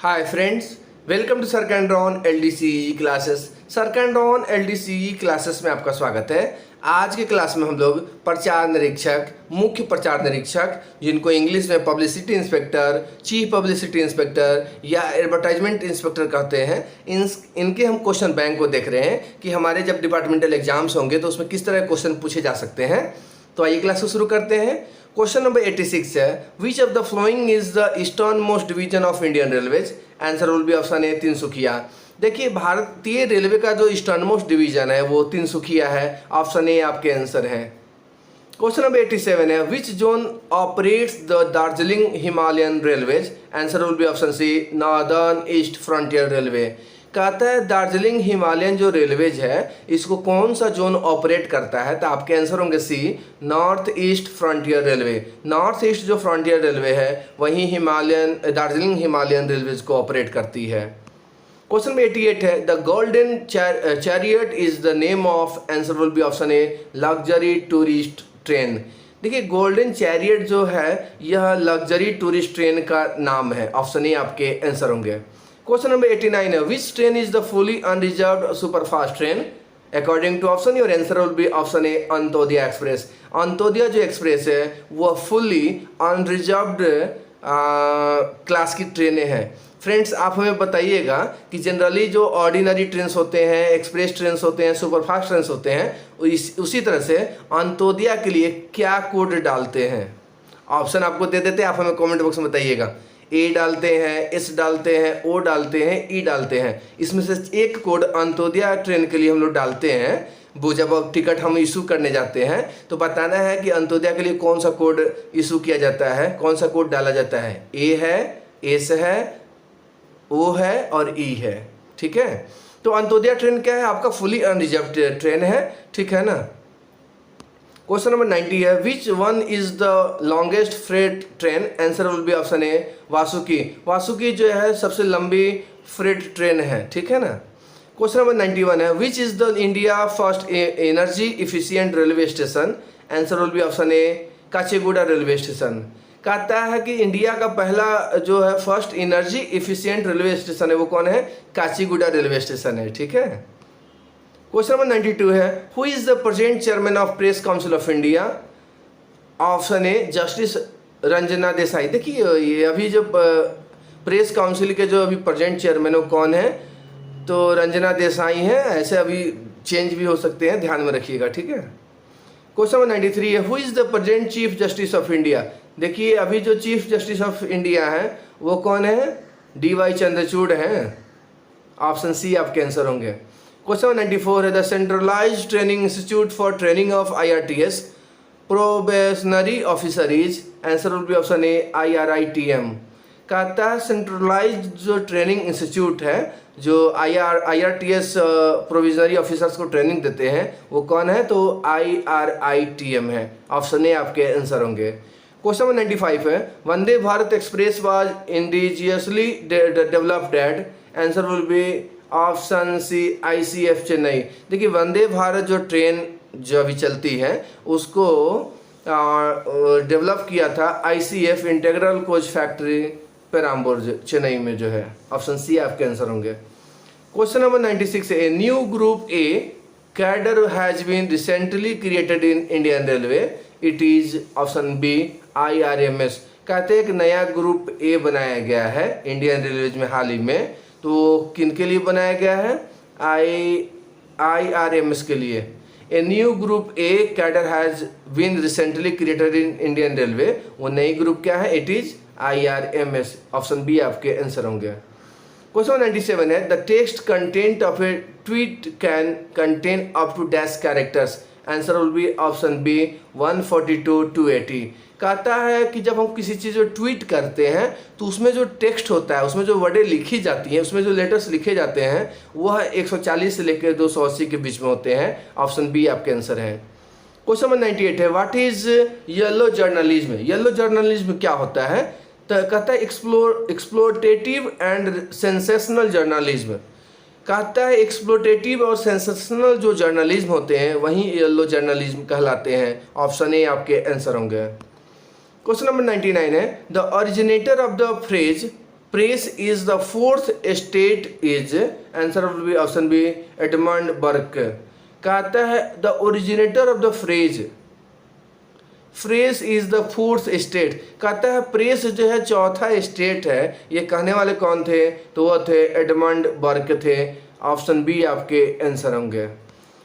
Hi friends, welcome to सरकैंड्रॉन LDCE classes. सरकैंड्रॉन LDCE classes में आपका स्वागत है। आज के क्लास में हम लोग प्रचार निरीक्षक, मुख्य प्रचार निरीक्षक, जिनको इंग्लिश में publicity inspector, chief publicity inspector या एडवर्टाइजमेंट इंस्पेक्टर कहते हैं, इनके हम क्वेश्चन बैंक को देख रहे हैं कि हमारे जब डिपार्टमेंटल एग्जाम्स होंगे तो उसमें किस तरह के क्वेश्चन पूछे जा सकते हैं। तो आइए क्लास को शुरू करते हैं। क्वेश्चन नंबर 86 है, which of the following is the eastern most division of Indian railways. Answer will be option ए तिनसुकिया। देखिए, भारतीय रेलवे का जो ईस्टर्न मोस्ट डिवीजन है वो तिनसुकिया है। ऑप्शन ए आपके आंसर है। क्वेश्चन नंबर 87 है, which zone operates the Darjeeling Himalayan railways. Answer will be option C northern east frontier railway. कहता है दार्जिलिंग हिमालयन जो रेलवेज है इसको कौन सा जोन ऑपरेट करता है, तो आपके आंसर होंगे C north east frontier railway. North east जो फ्रंटियर रेलवे है वहीं दार्जिलिंग हिमालयन रेलवेज को ऑपरेट करती है। क्वेश्चन नंबर 88 है, the golden chariot is the name of. Answer will be option A luxury tourist train. देखिए, गोल्डन चैरियट जो है यह लग्जरी टूरिस्ट ट्रेन का नाम है। ऑप्शन ए आपके आंसर होंगे। क्वेश्चन नंबर 89 है, which train is the fully unreserved superfast train. According to option your answer will be option A Antyodaya Express. Antyodaya जो एक्सप्रेस है वह फुली अनरिजर्व्ड क्लास की ट्रेनें हैं। फ्रेंड्स, आप हमें बताइएगा कि जनरली जो ऑर्डिनरी ट्रेन्स होते हैं, एक्सप्रेस ट्रेन्स होते हैं, सुपरफास्ट ट्रेन्स होते हैं, उसी तरह से अंत्योदय के लिए क्या कोड डालते हैं। ऑप्शन आपको दे देते हैं, आप हमें कमेंट बॉक्स में बताइएगा। ए डालते हैं, एस डालते हैं, ओ डालते हैं, ई डालते हैं। इसमें से एक कोड अंत्योदय ट्रेन के लिए हम लोग डालते हैं। वो जब टिकट हम इशू करने जाते हैं तो बताना है कि अंत्योदय के लिए कौन सा कोड इशू किया जाता है, कौन सा कोड डाला जाता है। ए है, एस है, ओ है और ई है। ठीक है, तो अंत्योदय ट्रेन क्या है, आपका फुली अनरिजर्व्ड ट्रेन है। ठीक है ना। क्वेश्चन नंबर 90 है, which one is the longest freight train. Answer will be option ए वासुकी। वासुकी जो है सबसे लंबी फ्रेट ट्रेन है। ठीक है ना। क्वेश्चन नंबर 91 है, which is the India first energy efficient railway station. Answer will be option A Kacheguda railway station. कहता है कि इंडिया का पहला जो है first energy efficient railway station है वो कौन है, काचीगुडा रेलवे स्टेशन है। ठीक है। क्वेश्चन नंबर 92 है, who is the present chairman of press council of India. Option A justice Ranjana Desai. देखिए, ये अभी जो प्रेस काउंसिल के जो अभी प्रेजेंट चेयरमैन वो कौन है, तो रंजना देसाई हैं। ऐसे अभी चेंज भी हो सकते हैं, ध्यान में रखिएगा। ठीक है। क्वेश्चन नंबर 93 है, who is the present chief justice of India. देखिए, अभी जो चीफ जस्टिस ऑफ इंडिया है वो कौन है, DY चंद्रचूड़ हैं। ऑप्शन सी आपके आंसर होंगे। क्वेश्चन 94 है, the centralised training institute for training of IRTS probationary officer is. Answer will be option A IRITM। कहता है सेंट्रलाइज्ड जो ट्रेनिंग इंस्टीट्यूट है जो IRTS प्रोविजनरी ऑफिसर्स को ट्रेनिंग देते हैं वो कौन है, तो IRITM है। ऑप्शन ए आपके आंसर होंगे। क्वेश्चन नंबर 95 है, Vande Bharat express was indigenously developed at. Answer will be option C ICF Chennai. देखिए, वंदे भारत जो ट्रेन जो अभी चलती है उसको डेवलप किया था ICF integral coach factory Perambur Chennai में जो है। ऑप्शन सी आपके आंसर होंगे। क्वेश्चन नंबर 96 है, new group A cadre has been recently created in Indian railway. It is option B IRMS। कहते हैं एक नया ग्रुप ए बनाया गया है इंडियन रेलवेज में हाल ही में, तो किन के लिए बनाया गया है, IRMS के लिए। A new group A cadre has been recently created in Indian railway. वो नई ग्रुप क्या है, it is IRMS। Option B आपके आंसर होंगे। क्वेश्चन 97 है, the text content of a tweet can contain up to dash characters. Answer will be option B 142 to 80। कहता है कि जब हम किसी चीज़ को ट्वीट करते हैं तो उसमें जो टेक्स्ट होता है, उसमें जो वर्डें लिखी जाती हैं, उसमें जो लेटर्स लिखे जाते हैं वह 140 से लेकर 280 के बीच में होते हैं। ऑप्शन बी आपके आंसर है। क्वेश्चन नंबर 98 है, what is yellow journalism. Yellow journalism क्या होता है, तो कहता है एक्सप्लोटेटिव एंड सेंसेशनल जर्नलिज्म। कहता है एक्सप्लोटेटिव और सेंसेशनल जो जर्नलिज्म होते हैं वहीं येलो जर्नलिज्म कहलाते हैं। ऑप्शन ए आपके आंसर होंगे। क्वेश्चन नंबर 99 है, the originator of the phrase press is the fourth state is, answer will be option B Edmund Burke. कहता है the originator of the phrase, press is the fourth state. कहता है press जो है चौथा state है। ये कहने वाले कौन थे? तो वो थे एडमंड बर्क थे। ऑप्शन बी आपके आंसर होंगे।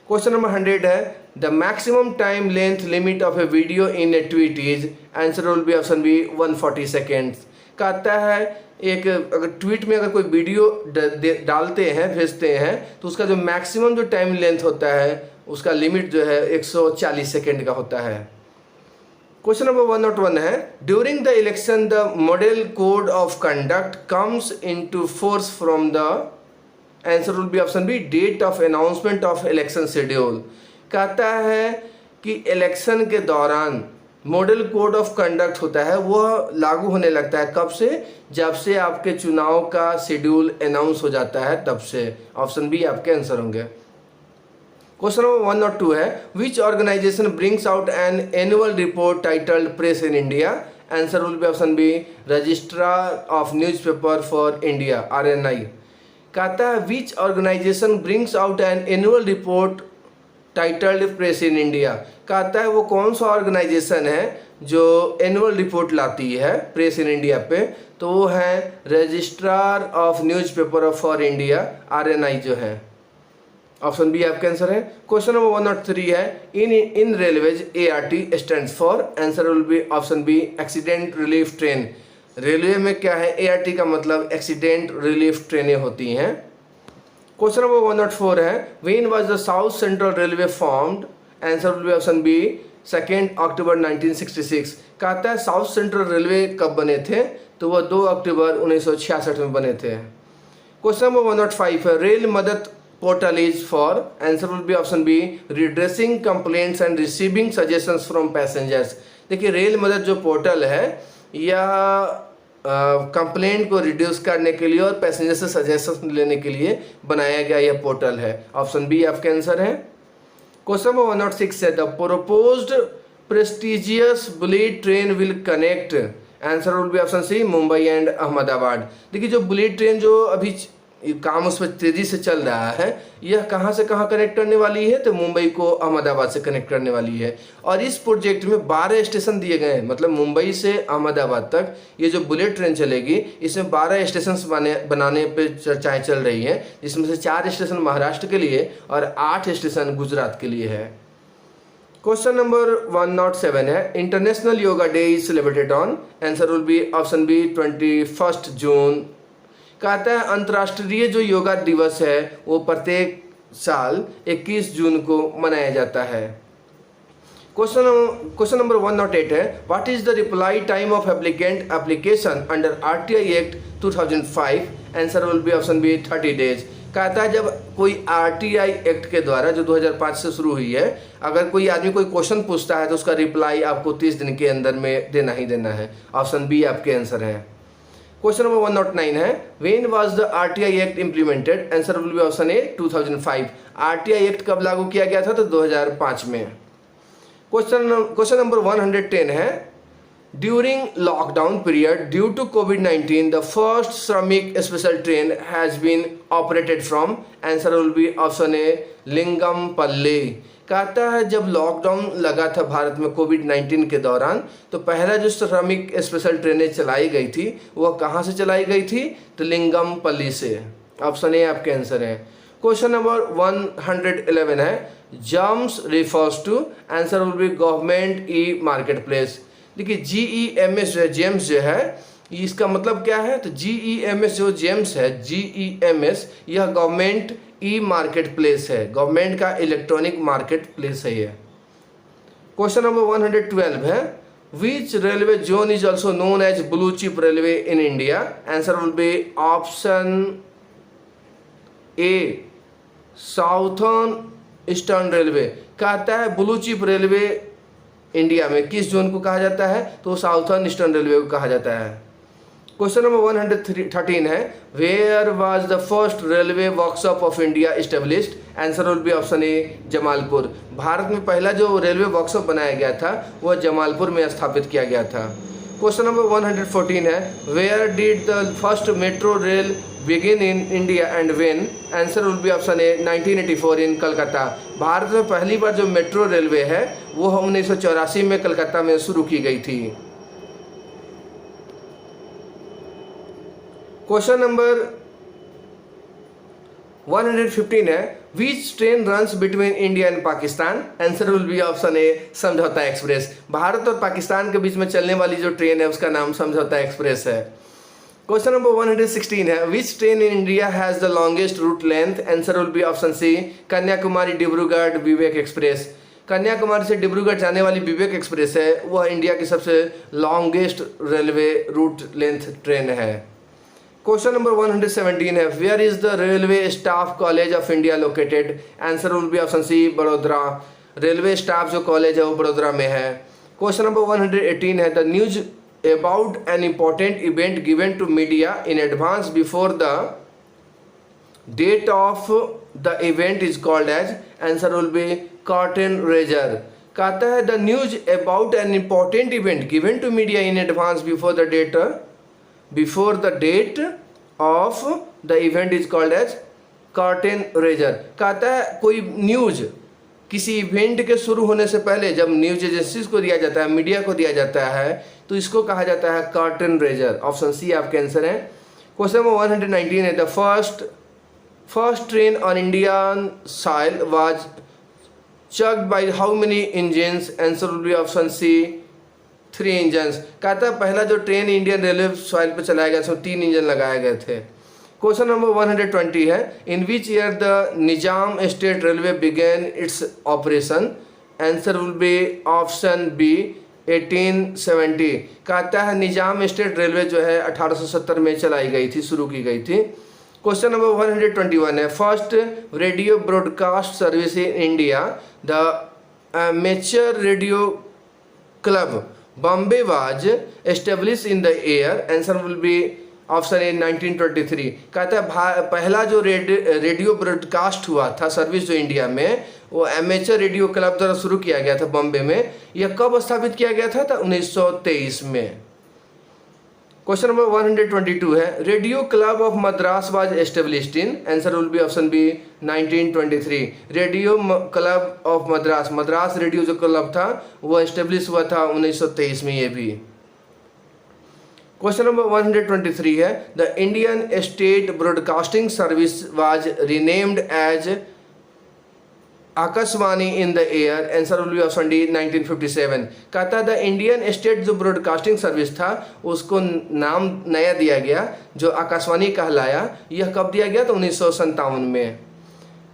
क्वेश्चन नंबर 100 है the maximum time length limit of a video in a tweet is, answer will be option B 140 seconds. कहता है एक अगर ट्वीट में अगर कोई वीडियो डालते हैं, भेजते हैं, तो उसका जो मैक्सिमम जो टाइम लेंथ होता है उसका लिमिट जो है 140 सेकेंड का होता है। क्वेश्चन नंबर 101 है during the election the model code of conduct comes into force from the, answer will be option B date of announcement of election schedule. कहता है कि इलेक्शन के दौरान मॉडल कोड ऑफ कंडक्ट होता है वह लागू होने लगता है कब से? जब से आपके चुनाव का शेड्यूल अनाउंस हो जाता है तब से। ऑप्शन बी आपके आंसर होंगे। क्वेश्चन नंबर 102 है which organisation brings out an annual report titled press in India, answer will be option B registrar of newspaper for India RNI। कहता है which organisation brings out an annual report titled press in India. कहता है वो कौन सा organisation है जो annual report लाती है प्रेस इन इंडिया पे? तो वो है registrar of newspaper for India RNI जो है। ऑप्शन बी आपका आंसर है। क्वेश्चन नंबर 103 है in railways ART stands for, answer will be option B accident relief train. Railway में क्या है? ART का मतलब एक्सीडेंट रिलीफ ट्रेनें होती हैं। क्वेश्चन नंबर 104 है when was the South Central Railway formed, answer will be option B 2 October 1966। कहता है साउथ सेंट्रल रेलवे कब बने थे? तो वह 2 अक्टूबर 1966 में बने थे। क्वेश्चन नंबर 105 है Rail Madad portal is for, answer will be option B redressing complaints and receiving suggestions from passengers. देखिए रेल मदद जो पोर्टल है यह कंप्लेंट को रिड्यूस करने के लिए और पैसेंजर से सजेशन लेने के लिए बनाया गया यह पोर्टल है। ऑप्शन बी आपके आंसर है। क्वेश्चन नंबर 106 है the proposed prestigious bullet train will connect, answer will be option C Mumbai and Ahmedabad. देखिए जो बुलेट ट्रेन जो अभी काम उस पर तेज़ी से चल रहा है यह कहाँ से कहाँ कनेक्ट करने वाली है? तो मुंबई को अहमदाबाद से कनेक्ट करने वाली है। और इस प्रोजेक्ट में 12 स्टेशन दिए गए हैं, मतलब मुंबई से अहमदाबाद तक ये जो बुलेट ट्रेन चलेगी इसमें 12 स्टेशन बनाने पे चर्चाएँ चल रही हैं, जिसमें से 4 स्टेशन महाराष्ट्र के लिए और 8 स्टेशन गुजरात के लिए है। क्वेश्चन नंबर 107 है International Yoga Day is celebrated on, answer will be option B 21 June. कहता है अंतर्राष्ट्रीय जो योगा दिवस है वो प्रत्येक साल 21 जून को मनाया जाता है। क्वेश्चन नंबर 108 है what is the reply time of applicant application under RTI act 2005, answer will be option B 30 days. कहता है जब कोई RTI एक्ट के द्वारा जो 2005 से शुरू हुई है, अगर कोई आदमी कोई क्वेश्चन पूछता है तो उसका रिप्लाई आपको 30 दिन के अंदर में देना ही देना है। ऑप्शन बी आपके आंसर है। क्वेश्चन नंबर 109 है when was the RTI act implemented, answer will be option A 2005। RTI act कब लागू किया गया था? तो 2005 में। क्वेश्चन नंबर 110 है during lockdown period due to कोविड-19 the first Shramik special train has been operated from, answer will be option A Lingampalli. कहता है जब लॉकडाउन लगा था भारत में कोविड-19 के दौरान तो पहला जो श्रमिक स्पेशल ट्रेनें चलाई गई थी वह कहाँ से चलाई गई थी? तो लिंगमपल्ली से। ऑप्शन ए आपके आंसर है। क्वेश्चन नंबर 111 है GEMS refers to, answer will be government e market place. देखिए GEMS जो है जेम्स जो है इसका मतलब क्या है? तो GEMS जो जेम्स है GEMS यह गवर्नमेंट ई मार्केट प्लेस है, गवर्नमेंट का इलेक्ट्रॉनिक मार्केट प्लेस है ये। क्वेश्चन नंबर 112 है which railway zone is also known as blue chip railway in India, answer will be option A southern eastern railway. कहता है blue chip railway India में किस zone को कहा जाता है? तो साउथर्न ईस्टर्न रेलवे को कहा जाता है। क्वेश्चन नंबर 113 है where was the first railway workshop of India established, answer will be option A Jamalpur. Bharat में पहला जो रेलवे वर्कशॉप बनाया गया था वह जमालपुर में स्थापित किया गया था। क्वेश्चन नंबर 114 है, where did the first metro rail begin in India and when? Answer will be option A 1984 in Calcutta. Bharat में पहली बार जो मेट्रो रेलवे है वो 1984 में कलकत्ता में शुरू की गई थी। क्वेश्चन नंबर 115 है, which train runs between India and Pakistan? Answer will be option ए समझौता एक्सप्रेस। भारत और पाकिस्तान के बीच में चलने वाली जो ट्रेन है उसका नाम समझौता एक्सप्रेस है। क्वेश्चन नंबर 116 है, which train in India has the longest route length? Answer will be option C Kanyakumari Dibrugarh Vivek express. Kanyakumari से डिब्रूगढ़ जाने वाली विवेक एक्सप्रेस है वह इंडिया की सबसे longest railway route length train है। क्वेश्चन नंबर 117 है, where is the railway staff college of India located? Answer will be option C Vadodara. Railway staff जो कॉलेज है वो बड़ोदरा में है। क्वेश्चन नंबर 118 है, the news about an important event given to media in advance before the date of the event is called as? Answer will be curtain raiser. कहता है the news about an important event given to media in advance before the date of the event is called as curtain raiser. कहता है कोई news किसी event के शुरू होने से पहले जब न्यूज एजेंसीज को दिया जाता है, मीडिया को दिया जाता है, तो इसको कहा जाता है कर्टेन रेजर। ऑप्शन सी आपके आंसर है। क्वेश्चन नंबर 119 है, the first train on Indian soil was chugged by how many engines? Answer will be option C 3 engines. कहता है पहला जो ट्रेन इंडियन रेलवे सॉइल पर चलाया गया उसमें 3 इंजन लगाए गए थे। क्वेश्चन नंबर 120 है, in which year the Nizam state railway began its operation? Answer will be option B 1870। कहता है निजाम स्टेट रेलवे जो है 1870 में चलाई गई थी, शुरू की गई थी। क्वेश्चन नंबर 121 है, first radio broadcast service in India the amateur radio club Bombay was establish in the year? Answer will be option ए 1923। कहता है पहला जो रेडियो ब्रॉडकास्ट हुआ था सर्विस जो इंडिया में वो एमेचर रेडियो क्लब द्वारा शुरू किया गया था बॉम्बे में। यह कब स्थापित किया गया था? 1923 में। क्वेश्चन नंबर 122 है, radio club of Madras was established in? Answer will be option B 1923। Radio club of Madras radio जो क्लब था वो एस्टेब्लिश हुआ था 1923 में। ये भी क्वेश्चन नंबर 123 है, the Indian state broadcasting service was renamed as Akashvani in the year? Answer will be option D 1957। कहता है द इंडियन स्टेट जो ब्रॉडकास्टिंग सर्विस था उसको नाम नया दिया गया जो आकाशवाणी कहलाया। यह कब दिया गया? तो 1957 में।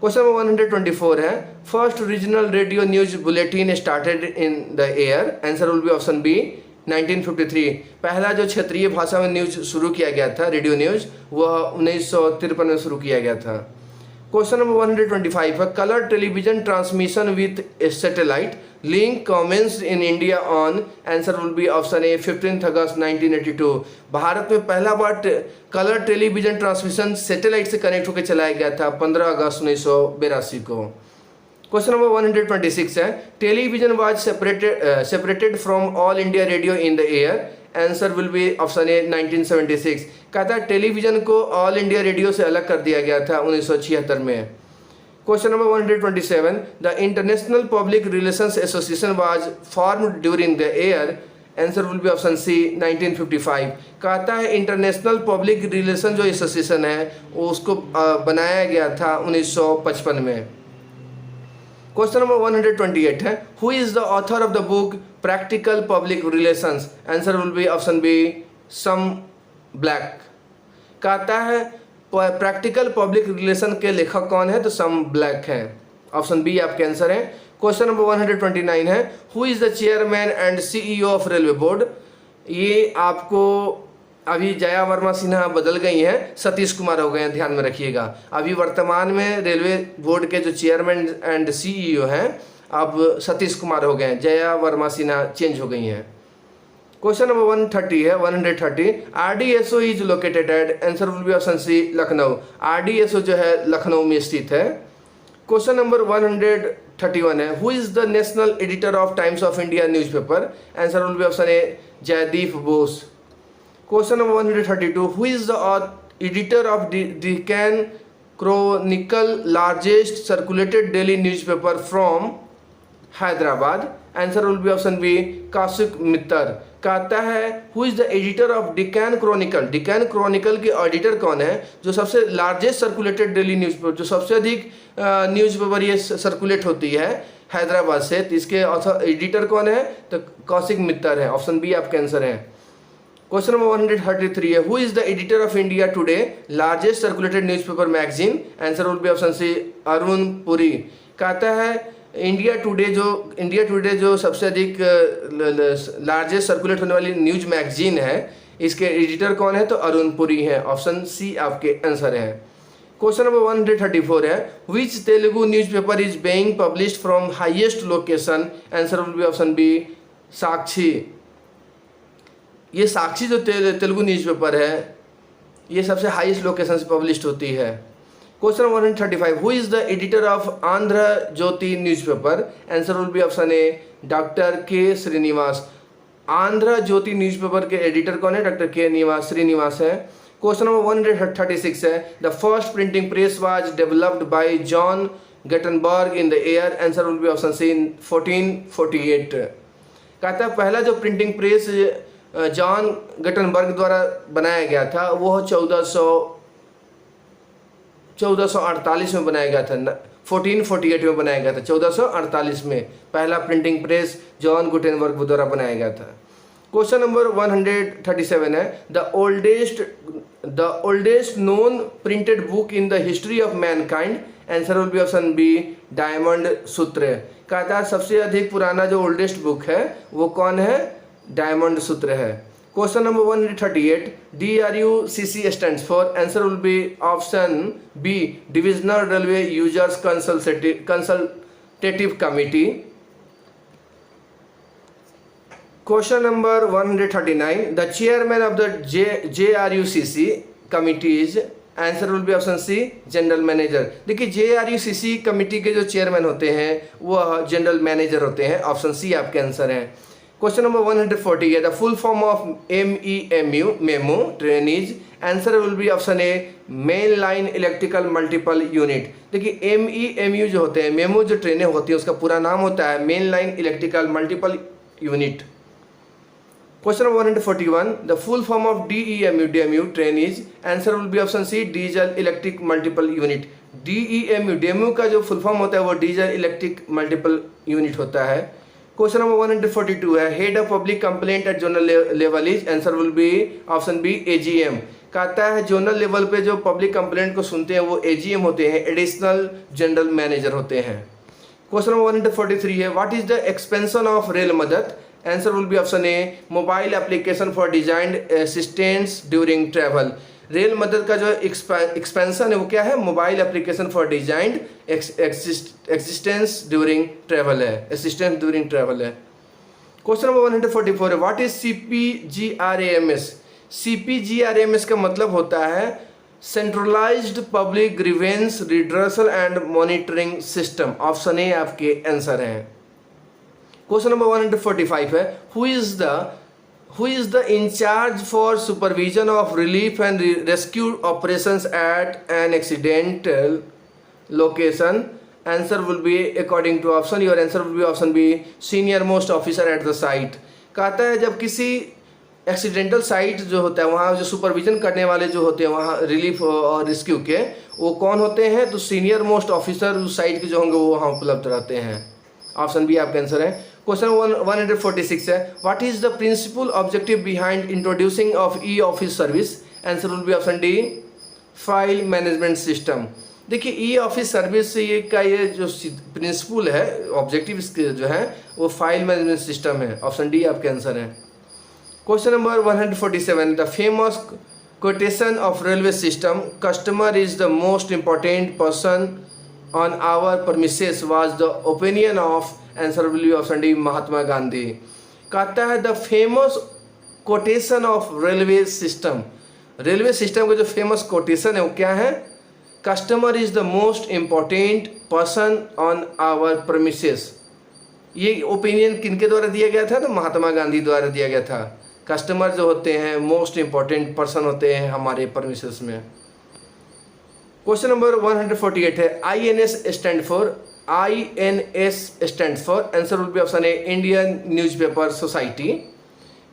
क्वेश्चन नंबर 124 है, first regional radio news bulletin started in the year? Answer will be option B 1953। पहला जो क्षेत्रीय भाषा में न्यूज शुरू किया गया था रेडियो न्यूज वह 1953 में शुरू किया गया था। क्वेश्चन नंबर 125 है, colour television transmission with satellite link commenced in India on? Answer will be option ए 15 अगस्त 1982। भारत में पहला बार कलर टेलीविजन ट्रांसमिशन सैटेलाइट से कनेक्ट होकर चलाया गया था 15 अगस्त 1982 को। क्वेश्चन नंबर 126 है, television was separated from all India radio in the year? Answer will be option ए 1976। कहता है टेलीविजन को ऑल इंडिया रेडियो से अलग कर दिया गया था 1976 में। Question number 127, the international public relations association was formed during the year? Answer will be option C 1955। कहता है इंटरनेशनल पब्लिक रिलेशन जो एसोसिएशन है उसको बनाया गया था 1955 में। क्वेश्चन नंबर 128 है, who is the author of the book practical public relations? Answer will be option B Sam Black. कहता है प्रैक्टिकल पब्लिक रिलेशन के लेखक कौन है? तो सम ब्लैक है। ऑप्शन बी आपके आंसर है। क्वेश्चन नंबर 129 है, who is the chairman and CEO of railway board? ये आपको अभी जया वर्मा सिन्हा बदल गई हैं, सतीश कुमार हो गए हैं, ध्यान में रखिएगा। अभी वर्तमान में रेलवे बोर्ड के जो चेयरमैन एंड सीईओ हैं अब सतीश कुमार हो गए हैं, जया वर्मा सिन्हा चेंज हो गई हैं। क्वेश्चन नंबर 130 है, 130, RDSO is located at? Answer will be option C Lucknow. RDSO जो है लखनऊ में स्थित है। क्वेश्चन नंबर 131 है, who is the national editor of Times of India newspaper? Answer will be option A Jaydeep Bose. Question number 132, who is the editor of Deccan Chronicle, largest circulated daily newspaper from Hyderabad? Answer will be option B Kaushik Mittar. कहता है who is the editor of Deccan Chronicle? Deccan Chronicle के auditor कौन है? जो सबसे largest circulated daily newspaper, जो सबसे अधिक न्यूज़पेपर ये सर्कुलेट होती है हैदराबाद से, तो इसके एडिटर कौन है? तो कौशिक मित्तर है। ऑप्शन बी आपका आंसर है। क्वेश्चन नंबर 133 है, who is the editor of India Today, largest circulated newspaper magazine? Answer will be option C Arun Puri. कहता है इंडिया टुडे जो सबसे अधिक लार्जेस्ट सर्कुलेट होने वाली न्यूज मैगजीन है, इसके एडिटर कौन है? तो अरुण पुरी है। ऑप्शन सी आपके आंसर है। क्वेश्चन नंबर 134 है, which Telugu newspaper is being published from highest location? Answer will be option B Sakshi. ये साक्षी जो तेलुगु न्यूज़पेपर है, ये सबसे हाईएस्ट लोकेशन से पब्लिश्ड होती है। Question 135, who is the editor of Andhra Jyoti newspaper? Answer will be option A doctor के श्रीनिवास। आंध्र ज्योति newspaper के एडिटर कौन है? डॉक्टर के श्रीनिवास है। क्वेश्चन नंबर 136 है, the first printing press was developed by John Gutenberg in the year? Answer will be option C 1448। कहता है पहला जो प्रिंटिंग प्रेस जॉन गटनबर्ग द्वारा बनाया गया था वो 1448 में बनाया गया था। 1448 में बनाया गया था। 1448 में पहला प्रिंटिंग प्रेस जॉन गुटेनबर्ग द्वारा बनाया गया था। क्वेश्चन नंबर 137 है, the oldest known printed book in the history of mankind? Answer will be option B diamond Sutra. कहता है सबसे अधिक पुराना जो ओल्डेस्ट बुक है वो कौन है? डायमंड सूत्र है। Question number 138, DRUCC stands for? Answer will be option B divisional railway users consultative committee. Question number 139, the chairman of the JRUCC committees? Answer will be option C general manager. देखिए JRUCC committee के जो chairman होते हैं वह general manager होते हैं। Option C आपके answer है। क्वेश्चन नंबर 140 है, the full form of MEMU memo trainees? Answer will be option A main line electrical multiple unit. देखिए MEMU जो होते हैं, मेमो जो ट्रेनें होती हैं, उसका पूरा नाम होता है main line electrical multiple unit. Question number 141, the full form of DEMU trainees? Answer will be option C diesel electric multiple unit. DEMU का जो फुल फॉर्म होता है वो डीजल इलेक्ट्रिक मल्टीपल यूनिट होता है। क्वेश्चन नंबर 142 है, head of public complaint at zonal level is? Answer will be option B AGM। कहता है जोनल लेवल पे जो पब्लिक कंप्लेंट को सुनते हैं वो AGM होते हैं, एडिशनल जनरल मैनेजर होते हैं। क्वेश्चन नंबर 143 है, what is the expansion of rail Madad? Answer will be option A mobile application for designed assistance during travel. Rail Madad का जो एक्सपेंशन है वो क्या है? Mobile application for designed existence during travel है, असिस्टेंस ड्यूरिंग ट्रैवल है। Question number 144 है, what is CPGRAMS? CPGRAMS का मतलब होता है centralised public grievance redressal and monitoring system. Option A आपके आंसर है। क्वेश्चन नंबर 145 है, who is the in charge for supervision of relief and rescue operations at an accidental location? Answer will be according to option, your answer will be option B senior most officer at the site। कहता है जब किसी accidental site जो होता है वहाँ जो supervision करने वाले जो होते हैं वहाँ रिलीफ और रेस्क्यू के, वो कौन होते हैं? तो सीनियर मोस्ट ऑफिसर उस साइट के जो होंगे वो वहाँ उपलब्ध रहते हैं। ऑप्शन बी आपका आंसर है। क्वेश्चन 146 है, what is the principal objective behind introducing of e office service? Answer will be option D file management system. देखिए E-ऑफिस सर्विस ये जो प्रिंसिपल है, ऑब्जेक्टिव इसके जो है वो फाइल मैनेजमेंट सिस्टम है। ऑप्शन डी आपके आंसर है। Question number 147, the famous quotation of railway system, customer is the most important person on our premises was the opinion of? Answer will be option D Mahatma Gandhi. कहता है the famous quotation of railway system, railway system का जो famous quotation है वो क्या है? Customer is the most important person on our premises. ये opinion किनके द्वारा दिया गया था? तो महात्मा गांधी द्वारा दिया गया था। कस्टमर जो होते हैं मोस्ट इम्पॉर्टेंट पर्सन होते हैं हमारे प्रेमिसेस में। क्वेश्चन नंबर 148 है INS stand for, INS stand for, answer will be option A Indian newspaper society.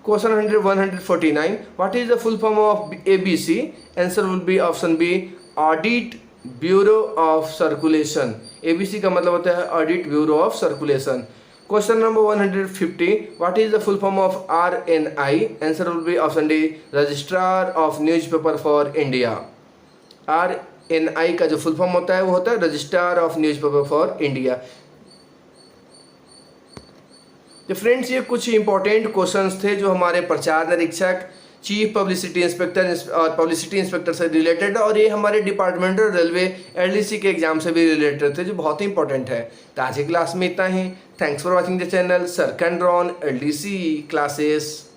Question 149, what is the full form of ABC? Answer will be option B audit bureau of circulation. ABC का मतलब होता है audit bureau of circulation. Question number 150, what is the full form of RNI? Answer will be option D registrar of newspaper for India. RNI का जो full form होता है वो होता है registrar of newspaper for India. तो friends ये कुछ इंपॉर्टेंट क्वेश्चंस थे जो हमारे प्रचार निरीक्षक, चीफ पब्लिसिटी इंस्पेक्टर और पब्लिसिटी इंस्पेक्टर से रिलेटेड, और ये हमारे डिपार्टमेंटल रेलवे LDC के एग्जाम से भी रिलेटेड थे जो बहुत ही इंपॉर्टेंट है। तो आज की क्लास में इतना ही। Thanks for watching the channel सर्कैंड्रॉन LDC क्लासेस।